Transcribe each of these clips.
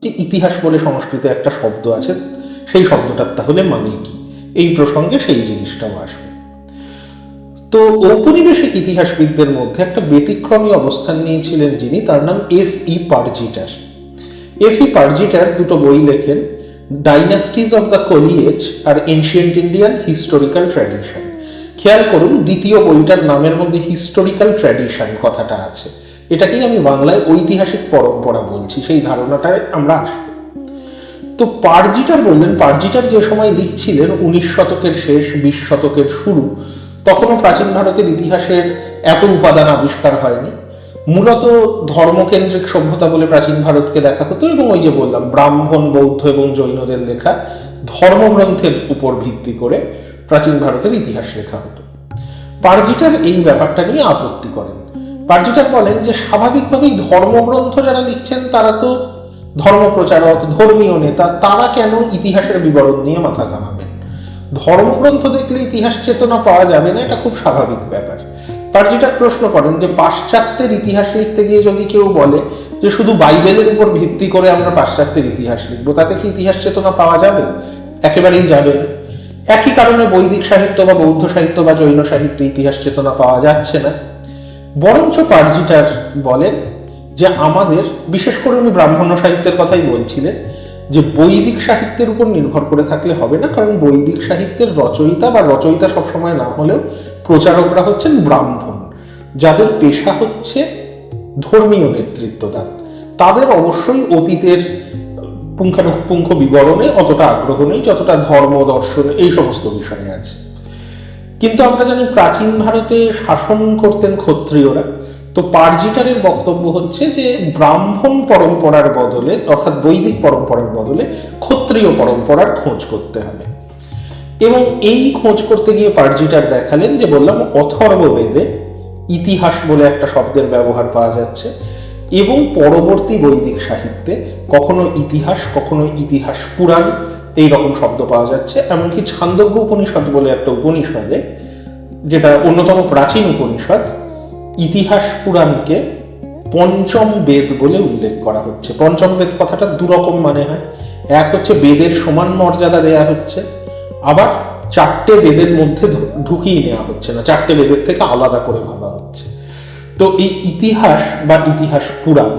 যে ইতিহাস বলে সংস্কৃতে একটা শব্দ আছে, সেই শব্দটার তাহলে মানে কি, এই প্রসঙ্গে সেই জিনিসটাও আসবে। তো ঔপনিবেশিক ইতিহাসবিদদের মধ্যে একটা ব্যতিক্রমী অবস্থান নিয়েছিলেন যিনি, তার নাম F.E. পারজিটার। F.E. পারজিটার দুটো বই লেখেন, ডাইনাস্টিজ অফ দ্য কোলিয়েজ আর এনশিয়েন্ট ইন্ডিয়ান হিস্টোরিক্যাল ট্র্যাডিশন। খেয়াল করুন, দ্বিতীয় বইটার নামের মধ্যে হিস্টোরিক্যাল ট্র্যাডিশন কথাটা আছে, এটাকেই আমি বাংলায় ঐতিহাসিক পরম্পরা বলছি, সেই ধারণাটায় আমরা আসবো। তো পারজিটার বললেন, পারজিটার যে সময় লিখছিলেন 19 শতকের শেষ 20 শতকের শুরু, তখনও প্রাচীন ভারতের ইতিহাসের এত উপাদান আবিষ্কার হয়নি। মূলত ধর্মকেন্দ্রিক সভ্যতা বলে প্রাচীন ভারতকে দেখা হতো, এবং ওই যে বললাম ব্রাহ্মণ, বৌদ্ধ এবং জৈনদের লেখা ধর্মগ্রন্থের উপর ভিত্তি করে প্রাচীন ভারতের ইতিহাস লেখা হতো। পারজিটার এই ব্যাপারটা নিয়ে আপত্তি করেন। পারজিটার বলেন যে স্বাভাবিকভাবেই ধর্মগ্রন্থ যারা লিখছেন তারা তো ধর্মপ্রচারক, ধর্মীয় নেতা, তারা কেন ইতিহাসের বিবরণ নিয়ে মাথা ঘামাবেন? ধর্মগ্রন্থ দেখলে ইতিহাস চেতনা পাওয়া যাবে না, এটা খুব স্বাভাবিক ব্যাপার। পারজিটার প্রশ্ন করেন যে পাশ্চাত্যের ইতিহাস লিখতে গিয়ে যদি কেউ বলে যে শুধু বাইবেলের উপর ভিত্তি করে আমরা পাশ্চাত্যের ইতিহাস লিখবো, তাতে কি ইতিহাস চেতনা পাওয়া যাবে? একেবারেই যাবে না। একই কারণে বৈদিক সাহিত্য বা বৌদ্ধ সাহিত্য বা জৈন সাহিত্যে ইতিহাস চেতনা পাওয়া যাচ্ছে না। বরঞ্চ পারজিটার বলেন যে আমাদের, বিশেষ করে উনি ব্রাহ্মণ্য সাহিত্যের কথাই বলছিলেন, যে বৈদিক সাহিত্যের উপর নির্ভর করে থাকলে হবে না, কারণ বৈদিক সাহিত্যের রচয়িতা সবসময় না হলেও প্রচারকরা হচ্ছেন ব্রাহ্মণ, যাদের পেশা হচ্ছে ধর্মীয় নেতৃত্বদান। তাদের অবশ্যই অতীতের পুঙ্খানুপুঙ্খ বিবরণে অতটা আগ্রহ নেই যতটা ধর্ম, দর্শন এই সমস্ত বিষয়ে আছে। কিন্তু আমরা জানি প্রাচীন ভারতে শাসন করতেন ক্ষত্রিয়রা। তো পারজিটারের বক্তব্য হচ্ছে যে ব্রাহ্মণ পরম্পরার বদলে, অর্থাৎ বৈদিক পরম্পরার বদলে ক্ষত্রিয় পরম্পরার খোঁজ করতে হবে। এবং এই খোঁজ করতে গিয়ে পারজিটার দেখালেন যে, বললাম অথর্ববেদে ইতিহাস বলে একটা শব্দের ব্যবহার পাওয়া যাচ্ছে, এবং পরবর্তী বৈদিক সাহিত্যে কখনো ইতিহাস, কখনো ইতিহাস পুরাণ এই রকম শব্দ পাওয়া যাচ্ছে। এমনকি ছান্দোগ্য উপনিষদ বলে একটা উপনিষদে, যেটা অন্যতম প্রাচীন উপনিষদ, ইতিহাস পুরাণকে পঞ্চম বেদ বলে উল্লেখ করা হচ্ছে। পঞ্চম বেদ কথাটা দুরকম মানে হয়, এক হচ্ছে বেদের সমান মর্যাদা দেয়া হচ্ছে, আবার চারটে বেদের মধ্যে ঢুকিয়ে নেওয়া হচ্ছে না, চারটে বেদের থেকে আলাদা করে ভাবা হচ্ছে। তো এই ইতিহাস বা ইতিহাস পুরাণ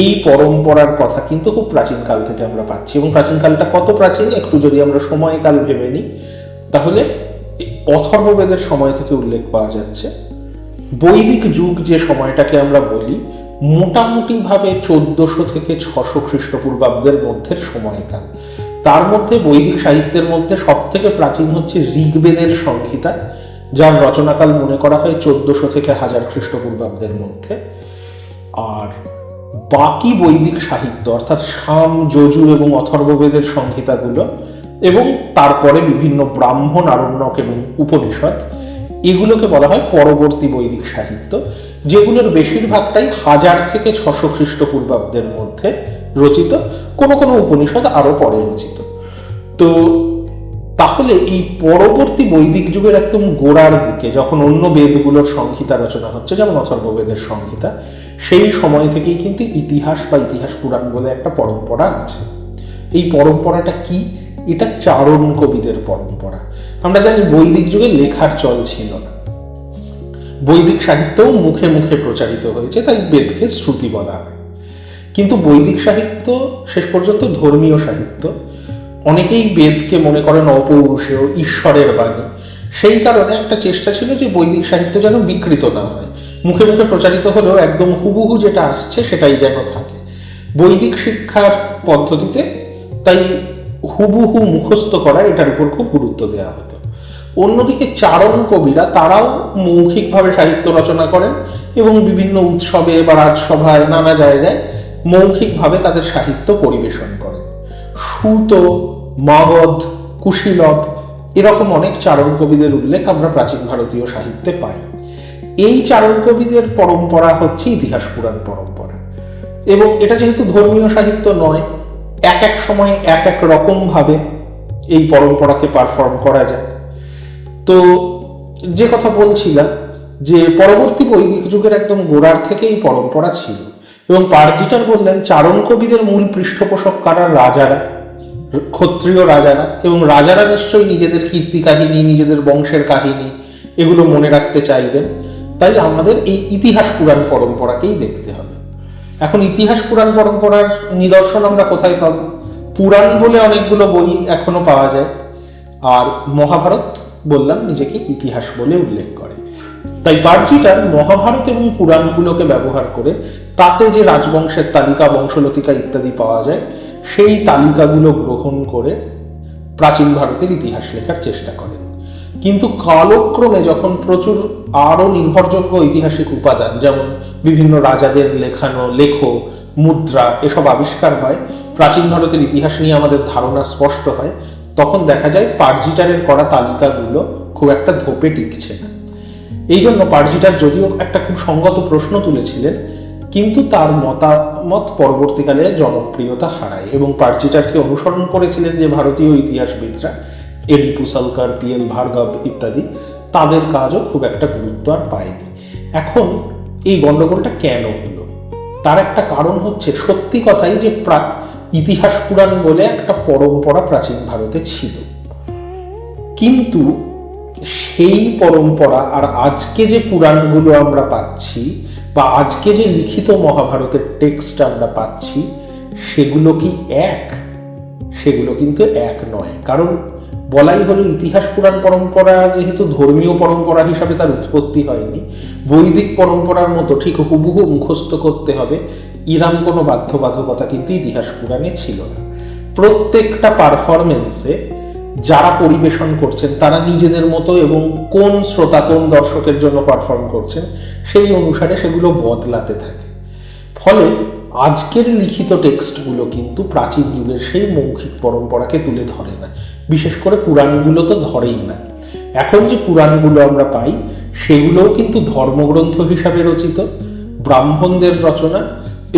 এই পরম্পরার কথা কিন্তু খুব প্রাচীনকাল থেকে আমরা পাচ্ছি। এবং প্রাচীনকালটা কত প্রাচীন একটু যদি আমরা সময়কাল ভেবে নিই, তাহলে অথর্ববেদের সময় থেকে উল্লেখ পাওয়া যাচ্ছে। বৈদিক যুগ যে সময়টাকে আমরা বলি, মোটামুটি ভাবে 1400 থেকে 600 খ্রিস্টপূর্বাব্দের মধ্যের সময়কাল। তার মধ্যে বৈদিক সাহিত্যের মধ্যে সব থেকে প্রাচীন হচ্ছে ঋগ্বেদের সংহিতা, যার রচনাকাল মনে করা হয় 1400 থেকে 1000 খ্রিস্টপূর্বাব্দের মধ্যে। আর বাকি বৈদিক সাহিত্য অর্থাৎ সাম, যজুর এবং অথর্ববেদের সংহিতাগুলো, এবং তারপরে বিভিন্ন ব্রাহ্মণ, আরণ্যক এবং উপনিষদ, এগুলোকে বলা হয় পরবর্তী বৈদিক সাহিত্য, যেগুলোর বেশিরভাগটাই 1000 থেকে 600 খ্রিস্টপূর্বাব্দের মধ্যে রচিত, কোনো কোনো উপনিষদ আরো পরে রচিত। তো তাহলে এই পরবর্তী বৈদিক যুগের একদম গোড়ার দিকে, যখন অন্য বেদগুলোর সংহিতা রচনা হচ্ছে, যেমন অথর্ববেদের সংহিতা, সেই সময় থেকেই কিন্তু ইতিহাস বা ইতিহাস পুরাণ বলে একটা পরম্পরা আছে। এই পরম্পরাটা কি? এটা চারণ কবিদের পরম্পরা। আমরা জানি বৈদিক যুগে লেখার চল ছিল না, বৈদিক সাহিত্যও মুখে মুখে প্রচারিত হয়েছে, তাই বেদকে শ্রুতি বলা হয়। কিন্তু বৈদিক সাহিত্য শেষ পর্যন্ত ধর্মীয় সাহিত্য, অনেকেই বেদকে মনে করেন অপৌরুষেয়, ঈশ্বরের বাণী। সেই কারণে একটা চেষ্টা ছিল যে বৈদিক সাহিত্য যেন বিকৃত না হয়, মুখে মুখে প্রচারিত হলেও একদম হুবহু যেটা আসছে সেটাই যেন থাকে। বৈদিক শিক্ষার পদ্ধতিতে তাই হুবহু মুখস্থ করা, এটার উপর খুব গুরুত্ব দেওয়া হতো। অন্যদিকে চারণ কবিরা তারাও মৌখিকভাবে সাহিত্য রচনা করেন, এবং বিভিন্ন উৎসবে বা রাজসভায় নানা জায়গায় মৌখিকভাবে তাদের সাহিত্য পরিবেশন করেন। সুত, মাগধ, কুশীলব এরকম অনেক চারণ কবিদের উল্লেখ আমরা প্রাচীন ভারতীয় সাহিত্যে পাই। এই চারণ কবিদের পরম্পরা হচ্ছে ইতিহাস পুরাণ পরম্পরা। এবং এটা যেহেতু ধর্মীয় সাহিত্য নয়, এক এক সময় এক এক রকম ভাবে এই পরম্পরাকে পারফর্ম করা যায়। তো যে কথা বলছিলাম, যে পরবর্তী বৈদিক যুগের একদম গোড়ার থেকে এই পরম্পরা ছিল। এবং পার্জিটার বললেন চারণ কবিদের মূল পৃষ্ঠপোষক কারা? রাজারা, ক্ষত্রিয় রাজারা। এবং রাজারা নিশ্চয়ই নিজেদের কীর্তি কাহিনী, নিজেদের বংশের কাহিনী এগুলো মনে রাখতে চাইবেন। তাই আমাদের এই ইতিহাস পুরাণ পরম্পরাকেই দেখতে হবে। এখন ইতিহাস পুরাণ পরম্পরার নিদর্শন আমরা কোথায় পাব? পুরাণ বলে অনেকগুলো বই এখনো পাওয়া যায়, আর মহাভারত বললাম নিজেকে ইতিহাস বলে উল্লেখ করে। তাই পার্জিটার মহাভারত এবং পুরাণগুলোকে ব্যবহার করে তাতে যে রাজবংশের তালিকা, বংশলতিকা ইত্যাদি পাওয়া যায়, সেই তালিকাগুলো গ্রহণ করে প্রাচীন ভারতের ইতিহাস লেখার চেষ্টা করেন। কিন্তু কালক্রমে যখন প্রচুর আরও নির্ভরযোগ্য ঐতিহাসিক উপাদান, যেমন বিভিন্ন রাজাদের লেখানো লেখ, মুদ্রা এসব আবিষ্কার হয়, প্রাচীন ভারতের ইতিহাস নিয়ে আমাদের ধারণা স্পষ্ট হয়, তখন দেখা যায় পার্জিটারের করা তালিকাগুলো খুব একটা ধোপে টিকছে না। এই জন্য পার্জিটার যদিও একটা খুব সঙ্গত প্রশ্ন তুলেছিলেন, কিন্তু তার মতামত পরবর্তীকালে জনপ্রিয়তা হারায় এবং পার্জিটারকে অনুসরণ করেছিলেন যে ভারতীয় ইতিহাসবিদরা, এডি পুসালকার, পিএল ভার্গব ইত্যাদি, তাদের কাজও খুব একটা গুরুত্ব আর পায়নি। এখন এই গণ্ডগোলটা কেন হলো? তার একটা কারণ হচ্ছে সত্যি কথাই যে ইতিহাস পুরাণ বলে একটা পরম্পরা প্রাচীন ভারতে ছিল, কিন্তু সেই পরম্পরা আর আজকে যে পুরাণগুলো আমরা পাচ্ছি বা আজকে যে লিখিত মহাভারতের টেক্সট আমরা পাচ্ছি, সেগুলো কি এক? সেগুলো কিন্তু এক নয়। কারণ বলাই হলো ইতিহাস পুরাণ পরম্পরা যেহেতু ধর্মীয় পরম্পরা হিসাবে তার উৎপত্তি হয়নি, বৈদিক পরম্পরার মতো ঠিক হুবহু মুখস্থ করতে হবে এরম কোনো বাধ্যবাধকতা কিন্তু ইতিহাস পুরাণে ছিল না। প্রত্যেকটা পারফরমেন্সে যারা পরিবেশন করছেন তারা নিজেদের মতো এবং কোন শ্রোতা, কোন দর্শকের জন্য পারফর্ম করছেন সেই অনুসারে সেগুলো বদলাতে থাকে। ফলে আজকের লিখিত টেক্সটগুলো কিন্তু প্রাচীন যুগের সেই মৌখিক পরম্পরাকে তুলে ধরে না, বিশেষ করে পুরাণগুলো তো ধরেই না। এখন যে পুরাণগুলো আমরা পাই সেগুলোও কিন্তু ধর্মগ্রন্থ হিসাবে রচিত, ব্রাহ্মণদের রচনা,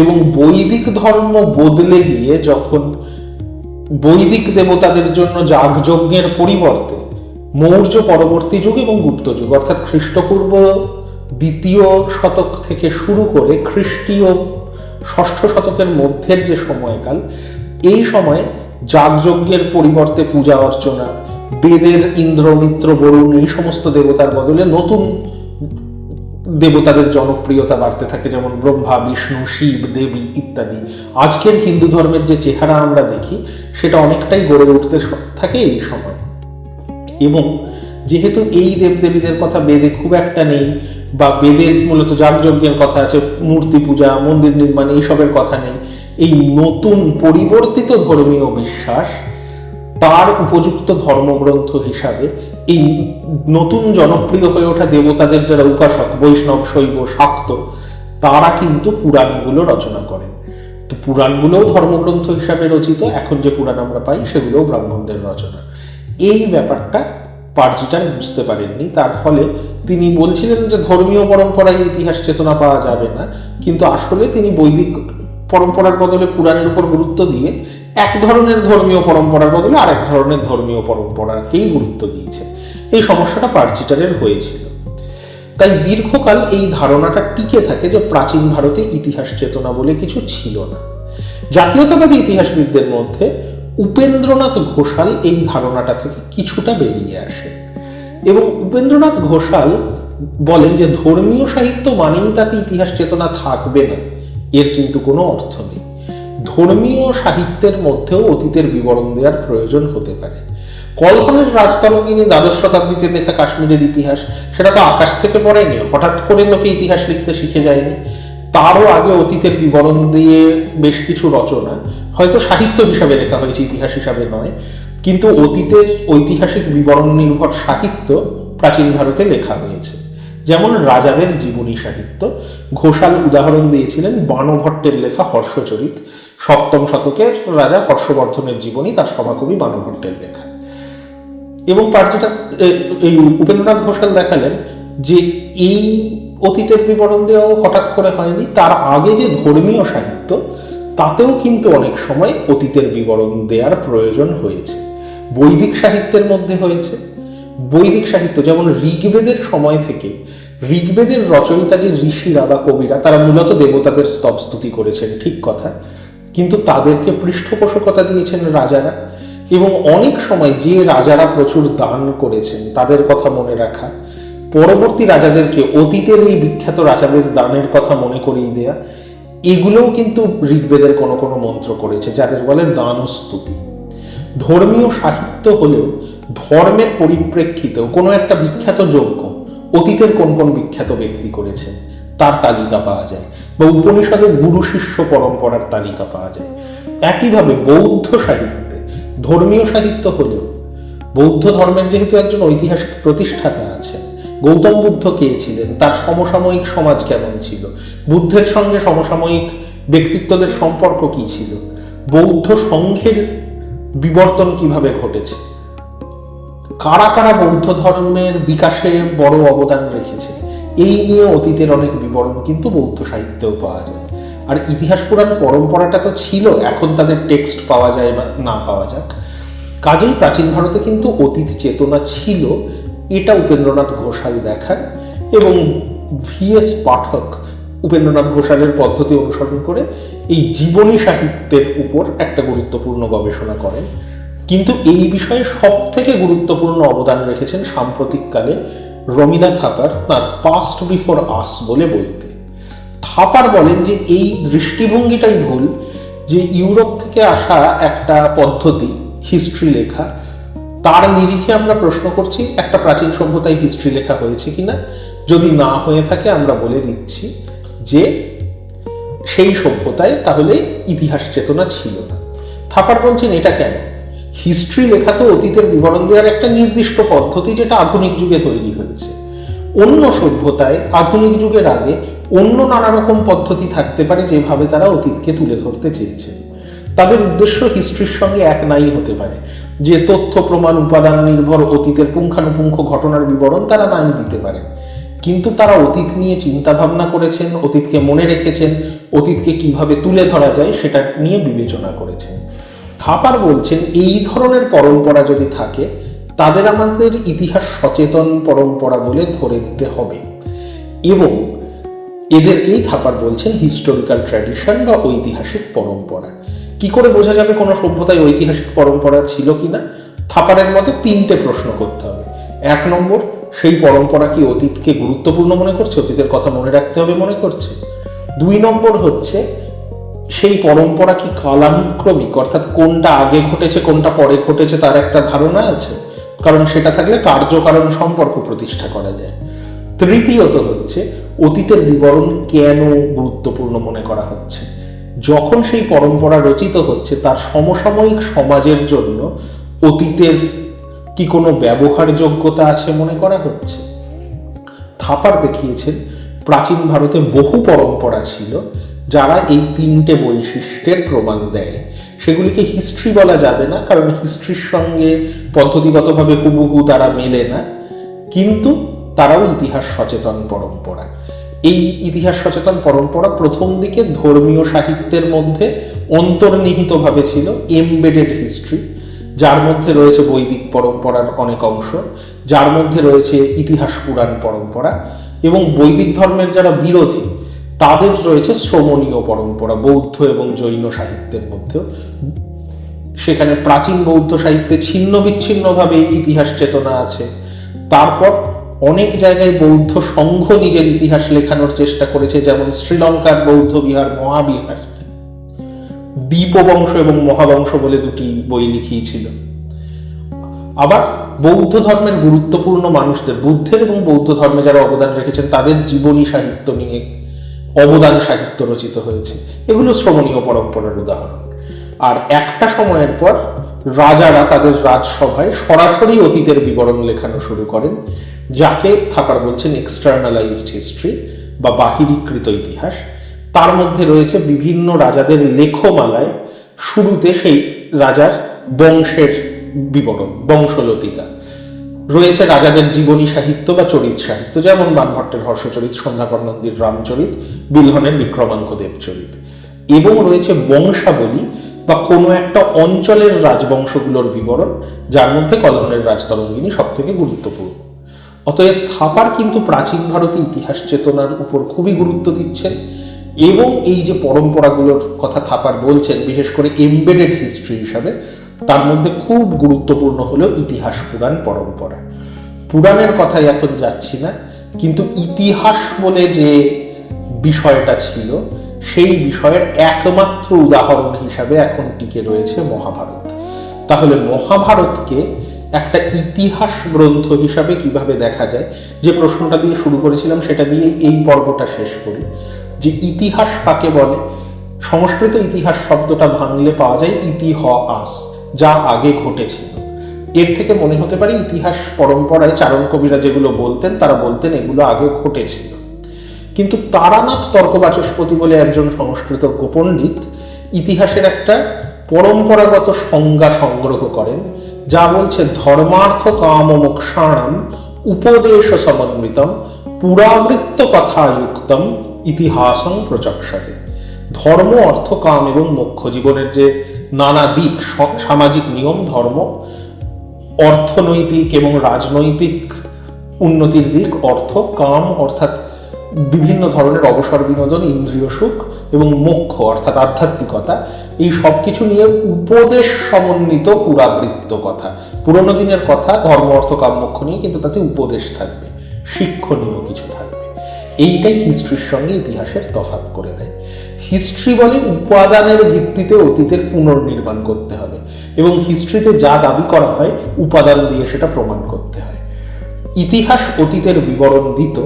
এবং বৈদিক ধর্ম বদলে গিয়ে যখন বৈদিক দেবতাদের জন্য যাগযজ্ঞের পরিবর্তে মৌর্য পরবর্তী যুগ এবং গুপ্ত যুগ অর্থাৎ খ্রিস্টপূর্ব 2য় শতক থেকে শুরু করে খ্রিস্টীয় 6ষ্ঠ শতকের মধ্যের যে সময়কাল, এই সময়ে যাগযজ্ঞের পরিবর্তে পূজা অর্চনা, বেদের ইন্দ্র, মিত্র, বরুণ এই সমস্ত দেবতার বদলে নতুন দেবতাদের জনপ্রিয়তা বাড়তে থাকে, যেমন ব্রহ্মা, বিষ্ণু, শিব, দেবী ইত্যাদি। আজকের হিন্দু ধর্মের যে চেহারা আমরা দেখি সেটা অনেকটাই গড়ে উঠতে থাকে এই সময়। এবং যেহেতু এই দেবদেবীদের কথা বেদে খুব একটা নেই, বা বেদে মূলত যাগযজ্ঞের কথা আছে, মূর্তি পূজা, মন্দির নির্মাণ এইসবের কথা নেই, এই নতুন পরিবর্তিত ধর্মীয় বিশ্বাস তার উপযুক্ত ধর্মগ্রন্থ হিসাবে এই নতুন জনপ্রিয় হয়ে ওঠা দেবতাদের যারা উপাসক, বৈষ্ণব, শৈব, শাক্ত, তারা কিন্তু পুরাণগুলো রচনা করেন। তো পুরাণগুলোও ধর্মগ্রন্থ হিসাবে রচিত, এখন যে পুরাণ আমরা পাই সেগুলোও ব্রাহ্মণদের রচনা। এই ব্যাপারটা পার্জিটার বুঝতে পারেননি, তার ফলে তিনি বলছিলেন যে ধর্মীয় পরম্পরায় ইতিহাস চেতনা পাওয়া যাবে না, কিন্তু আসলে তিনি বৈদিক পরম্পরার বদলে পুরাণের উপর গুরুত্ব দিয়ে এক ধরনের ধর্মীয় পরম্পরার বদলে আরেক ধরনের ধর্মীয় পরম্পরাকেই গুরুত্ব দিয়েছে। এই সমস্যাটা পার্জিটারের হয়েছিল। তাই দীর্ঘকাল এই ধারণাটা টিকে থাকে যে প্রাচীন ভারতে ইতিহাস চেতনা বলে কিছু ছিল না। জাতীয়তাবাদী ইতিহাসবিদদের মধ্যে উপেন্দ্রনাথ ঘোষাল এই ধারণাটা থেকে কিছুটা বেরিয়ে আসে এবং উপেন্দ্রনাথ ঘোষাল বলেন যে ধর্মীয় সাহিত্য মানেই তাতে ইতিহাস চেতনা থাকবে না, এর কিন্তু কোনো অর্থ নেই। ধর্মীয় সাহিত্যের মধ্যেও অতীতের বিবরণ দেওয়ার প্রয়োজন হতে পারে। কলহনের রাজতরঙ্গিনী 12শ শতাব্দীতে লেখা কাশ্মীরের ইতিহাস, সেটা তো আকাশ থেকে পড়েনি, হঠাৎ করে লোকে ইতিহাস লিখতে শিখে যায়নি। তারও আগে অতীতের বিবরণ দিয়ে বেশ কিছু রচনা হয়তো সাহিত্য হিসাবে লেখা হয়েছে, ইতিহাস হিসাবে নয়, কিন্তু অতীতের ঐতিহাসিক বিবরণ নির্ভর সাহিত্য প্রাচীন ভারতে লেখা হয়েছে। যেমন রাজাদের জীবনী সাহিত্য, ঘোষাল উদাহরণ দিয়েছিলেন বাণভট্টের লেখা হর্ষচরিত, 7ম শতকের রাজা হর্ষবর্ধনের জীবনী, তার সভাকবি বাণভট্টের লেখা। এবং এই উপেন্দ্রনাথ ঘোষাল দেখালেন যে এই অতীতের বিবরণ দেওয়া হঠাৎ করে হয়নি, তার আগে যে ধর্মীয় সাহিত্য তাতেও কিন্তু অনেক সময় অতীতের বিবরণ দেওয়ার প্রয়োজন হয়েছে। বৈদিক সাহিত্যের মধ্যে হয়েছে। বৈদিক সাহিত্য যেমন ঋগ্বেদের সময় থেকে ঋগ্বেদের রচয়িতা যে ঋষিরা বা কবিরা, তারা মূলত দেবতাদের স্তব স্তুতি করেছেন, ঠিক কথা, কিন্তু তাদেরকে পৃষ্ঠপোষকতা দিয়েছেন রাজারা। এবং অনেক সময় যে রাজারা প্রচুর দান করেছেন তাদের কথা মনে রাখা, পরবর্তী রাজাদেরকে অতীতের এই বিখ্যাত রাজাদের দানের কথা মনে করিয়ে দেয়া, এগুলোও কিন্তু ঋগ্বেদের কোনো কোনো মন্ত্র করেছে, যাদের বলে দানস্তুতি। ধর্মীয় সাহিত্য হলেও ধর্মের পরিপ্রেক্ষিতেও কোনো একটা বিখ্যাত যজ্ঞ অতীতের কোন কোন বিখ্যাত ব্যক্তি করেছে তার তালিকা পাওয়া যায়, বা উপনিষদের গুরু শিষ্য পরম্পরার তালিকা পাওয়া যায়। একইভাবে বৌদ্ধ সাহিত্যে, ধর্মীয় সাহিত্য হলেও বৌদ্ধ ধর্মের যেহেতু একজন ঐতিহাসিক প্রতিষ্ঠাতা আছেন, গৌতম বুদ্ধ কে ছিলেন, তার সমসাময়িক সমাজ কেমন ছিল, বুদ্ধের সঙ্গে সমসাময়িক ব্যক্তিত্বদের সম্পর্ক কি ছিল, বৌদ্ধ সংঘের বিবর্তন কিভাবে ঘটেছে, কারা কারা বৌদ্ধ ধর্মের বিকাশে বড় অবদান রেখেছে, এই নিয়ে অতীতের অনেক বিবরণ কিন্তু বৌদ্ধ সাহিত্যেও পাওয়া যায়। আর ইতিহাস পুরাণ পরম্পরাটা তো ছিল, এখন তাদের টেক্সট পাওয়া যায় বা না পাওয়া যাক, কাজেই প্রাচীন ভারতে কিন্তু অতীত চেতনা ছিল, এটা উপেন্দ্রনাথ ঘোষাল দেখান। এবং VS পাঠক উপেন্দ্রনাথ ঘোষালের পদ্ধতি অনুসরণ করে এই জীবনী সাহিত্যের উপর একটা গুরুত্বপূর্ণ গবেষণা করেন। কিন্তু এই বিষয়ে সব থেকে গুরুত্বপূর্ণ অবদান রেখেছেন সাম্প্রতিককালে রমিলা থাপার, তার পাস্ট বিফোর আস বলে বইতে। থাপার বলেন যে এই দৃষ্টিভঙ্গিটাই ভুল, যে ইউরোপ থেকে আসা একটা পদ্ধতি হিস্ট্রি লেখা, তার নিরিখে আমরা প্রশ্ন করছি একটা প্রাচীন সভ্যতায় হিস্ট্রি লেখা হয়েছে কিনা। যদি না হয়ে থাকে আমরা বলে দিচ্ছি যে সেই সভ্যতায় তাহলে ইতিহাস চেতনা ছিল না। থাপার বলছেন এটা কেন? হিস্ট্রি লেখা তো অতীতের বিবরণ দেওয়ার একটা নির্দিষ্ট পদ্ধতি, যেটা আধুনিক যুগে তৈরি হয়েছে। অন্য সভ্যতায় আধুনিক যুগের আগে অন্য নানা রকম পদ্ধতি থাকতে পারে, যেভাবে তারা অতীতকে তুলে ধরতে চেয়েছে। তাদের উদ্দেশ্য হিস্ট্রির সঙ্গে এক নাই হতে পারে, যে তথ্য প্রমাণ উপাদান নির্ভর অতীতের পুঙ্খানুপুঙ্খ ঘটনার বিবরণ তারা নাই দিতে পারে, কিন্তু তারা অতীত নিয়ে চিন্তা ভাবনা করেছেন, অতীতকে মনে রেখেছেন, অতীতকে কিভাবে তুলে ধরা যায় সেটা নিয়ে বিবেচনা করেছেন। থাপার বলছেন এই ধরনের পরম্পরা যদি থাকে তাদের আমাদের ইতিহাস সচেতন পরম্পরা বলে ধরে নিতে হবে, এবং এদেরকেই থাপার বলছেন হিস্টোরিক্যাল ট্র্যাডিশন বা ঐতিহাসিক পরম্পরা। কি করে বোঝা যাবে কোনো সভ্যতায় ঐতিহাসিক পরম্পরা ছিল কিনা? থাপারের মতে 3টে প্রশ্ন করতে হবে। 1 নম্বর, সেই পরম্পরা কি অতীতকে গুরুত্বপূর্ণ মনে করছে, অতীতের কথা মনে রাখতে হবে মনে করছে? 2 নম্বর হচ্ছে সেই পরম্পরা কি কালানুক্রমিক, অর্থাৎ কোনটা আগে ঘটেছে কোনটা পরে ঘটেছে তার একটা ধারণা আছে, কারণ সেটা থাকলে কার্যকারণ সম্পর্ক প্রতিষ্ঠা করা যায়। তৃতীয়ত হচ্ছে অতীতের বিবরণ কেন গুরুত্বপূর্ণ মনে করা হচ্ছে, যখন সেই পরম্পরা রচিত হচ্ছে তার সমসাময়িক সমাজের জন্য অতীতের কি কোনো ব্যবহারযোগ্যতা আছে মনে করা হচ্ছে। থাপার দেখিয়েছেন প্রাচীন ভারতে বহু পরম্পরা ছিল যারা এই 3টে বৈশিষ্ট্যের প্রমাণ দেয়। সেগুলিকে হিস্ট্রি বলা যাবে না, কারণ হিস্ট্রির সঙ্গে পদ্ধতিগতভাবে হুবহু তারা মেলে না, কিন্তু তারাও ইতিহাস সচেতন পরম্পরা। এই ইতিহাস সচেতন পরম্পরা প্রথম দিকে ধর্মীয় সাহিত্যের মধ্যে অন্তর্নিহিতভাবে ছিল এমবেডেড হিস্ট্রি, যার মধ্যে রয়েছে বৈদিক পরম্পরার অনেক অংশ, যার মধ্যে রয়েছে ইতিহাস পুরাণ পরম্পরা, এবং বৈদিক ধর্মের যারা বিরোধী তাদের রয়েছে শ্রমণীয় পরম্পরা বৌদ্ধ এবং জৈন সাহিত্যের মধ্যেও। সেখানে প্রাচীন বৌদ্ধ সাহিত্যে ছিন্ন বিচ্ছিন্নভাবে ইতিহাস চেতনা আছে। তারপর অনেক জায়গায় বৌদ্ধ সংঘ নিজের ইতিহাস লেখানোর চেষ্টা করেছে, যেমন শ্রীলঙ্কার বৌদ্ধ বিহার মহাবিহার দীপবংশ এবং মহাবংশ বলে 2টি বই লিখিয়েছিল। আবার বৌদ্ধ ধর্মের গুরুত্বপূর্ণ মানুষদের, বুদ্ধের এবং বৌদ্ধ ধর্মে যারা অবদান রেখেছেন তাদের জীবনী সাহিত্য নিয়ে অবদান সাহিত্য রচিত হয়েছে। এগুলো শ্রমণীয় পরম্পরার উদাহরণ। আর একটা সময়ের পর রাজারা তাদের রাজসভায় সরাসরি অতীতের বিবরণ লেখানো শুরু করেন, যাকে থাপার বলছেন এক্সটার্নালাইজড হিস্ট্রি বা বাহিরীকৃত ইতিহাস। তার মধ্যে রয়েছে বিভিন্ন রাজাদের লেখমালায় শুরুতে সেই রাজার বংশের বিবরণ, বংশলতিকা রয়েছে, রাজাদের জীবনী সাহিত্য বা চরিত সাহিত্য, যেমন বাণভট্টের হর্ষচরিত, সন্ধ্যাকর নন্দীর রামচরিত, বিলহনের বিক্রমাঙ্ক দেবচরিত, এবং রয়েছে বংশাবলী বা কোনো একটা অঞ্চলের রাজবংশগুলোর বিবরণ, যার মধ্যে কল্হণের রাজতরঙ্গিনী সব থেকে গুরুত্বপূর্ণ। অতএব থাপার কিন্তু প্রাচীন ভারতে ইতিহাস চেতনার উপর খুবই গুরুত্ব দিচ্ছেন, এবং এই যে পরম্পরাগুলোর কথা থাপার বলছেন, বিশেষ করে এমবেডেড হিস্ট্রি হিসাবে, তার মধ্যে খুব গুরুত্বপূর্ণ হলো ইতিহাস পুরাণ পরম্পরা। পুরাণের কথায় এখন যাচ্ছি না, কিন্তু ইতিহাস বলে যে বিষয়টা ছিল, সেই বিষয়ের একমাত্র উদাহরণ হিসাবে এখন টিকে রয়েছে মহাভারত। তাহলে মহাভারতকে একটা ইতিহাস গ্রন্থ হিসাবে কিভাবে দেখা যায়, যে প্রশ্নটা দিয়ে শুরু করেছিলাম সেটা দিয়ে এই পর্বটা শেষ করি, যে ইতিহাস কাকে বলে। সংস্কৃত ইতিহাস শব্দটা ভাঙলে পাওয়া যায় ইতিহাস, যা আগে ঘটেছিল। এর থেকে মনে হতে পারে ইতিহাস পরম্পরায় চারণ কবিরা যেগুলো বলতেন, তারা বলতেন এগুলো আগে ঘটেছিল। কিন্তু তারানাথ তর্কবাচস্পতি বলে একজন সংস্কৃত পণ্ডিত ইতিহাসের একটা পরম্পরাগত সংজ্ঞা সংগ্রহ করেন, যা বলছে ধর্মার্থ কাম মোক্ষাণাম উপদেশ সমন্বিতম পুরাবৃত্ত কথাযুক্তম ইতিহাসং প্রচক্ষতে। ধর্ম, অর্থ, কাম এবং মোক্ষ, জীবনের যে নানা দিক, সামাজিক নিয়ম, ধর্ম, অর্থনৈতিক এবং রাজনৈতিক উন্নতির দিক, অর্থ, কাম অর্থাৎ বিভিন্ন ধরনের অবসর বিনোদন, ইন্দ্রিয় সুখ, এবং মোক্ষ অর্থাৎ আধ্যাত্মিকতা, এই সব কিছু নিয়ে উপদেশ সমন্বিত পুরাবৃত্ত কথা। পুরোনো দিনের কথা, ধর্ম, অর্থ, কাম, মোক্ষ নিয়ে, কিন্তু তাতে উপদেশ থাকবে, শিক্ষণীয় কিছু থাকবে। এইটাই হিস্ট্রির সঙ্গে ইতিহাসের তফাৎ করে দেয়। হিস্ট্রি বলে উপাদানের ভিত্তিতে অতীতের পুনর্নির্মাণ করতে হবে, এবং হিস্ট্রিতে যা দাবি করা হয় উপাদান দিয়ে সেটা প্রমাণ করতে হয়। ইতিহাস অতীতের বিবরণ দিত,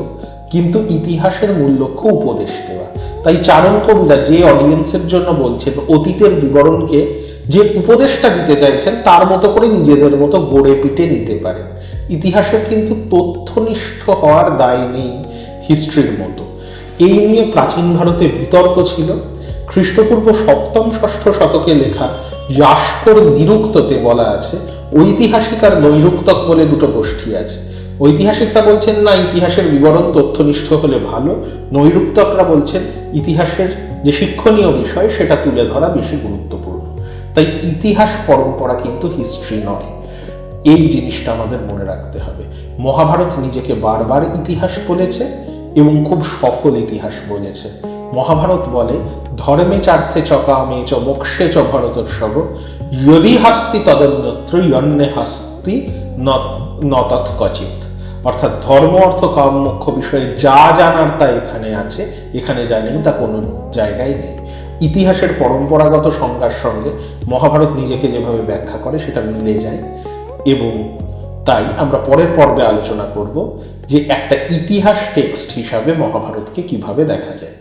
কিন্তু ইতিহাসের মূল লক্ষ্য উপদেশ দেওয়া। তাই চারণ কবিরা যে অডিয়েন্সের জন্য বলছেন, অতীতের বিবরণকে যে উপদেশটা দিতে চাইছেন তার মতো করে নিজেদের মতো গড়ে পিটে নিতে পারেন। ইতিহাসের কিন্তু তথ্যনিষ্ঠ হওয়ার দায় নেই হিস্ট্রির মতো। এই নিয়ে প্রাচীন ভারতে বিতর্ক ছিল। খ্রিস্টপূর্ব 7ম 6ষ্ঠ শতকে লেখা যাস্কর নিরুক্ততে বলা আছে, ঐতিহাসিক আর নৈরুক্তক বলে দুটো গোষ্ঠী আছে। ঐতিহাসিকরা বলছেন না, ইতিহাসের বিবরণ তথ্যনিষ্ঠ হলে ভালো। নৈরুক্তকরা বলছেন ইতিহাসের যে শিক্ষণীয় বিষয় সেটা তুলে ধরা বেশি গুরুত্বপূর্ণ। তাই ইতিহাস পরম্পরা কিন্তু হিস্ট্রি নয়, এই জিনিসটা আমাদের মনে রাখতে হবে। মহাভারত নিজেকে বারবার ইতিহাস বলেছে, এবং খুব সফল ইতিহাস বলেছে। মহাভারত বলে ধর্মে চার্থে চ কামে চ মোক্ষে চ ভরতোৎসব যদি হাস্তি তদন্যত্র ইয়ন্নে হাস্তি নতৎ কচিত। অর্থাৎ ধর্ম, অর্থ, কাম, মোক্ষ বিষয়ে যা জানার তা এখানে আছে, এখানে যা নেই তা কোনো জায়গায় নেই। ইতিহাসের পরম্পরাগত সংজ্ঞার সঙ্গে মহাভারত নিজেকে যেভাবে ব্যাখ্যা করে সেটা মিলে যায়, এবং তাই আমরা পরের পর্বে আলোচনা করব যে একটা ইতিহাস টেক্সট হিসাবে মহাভারতকে কিভাবে দেখা যায়।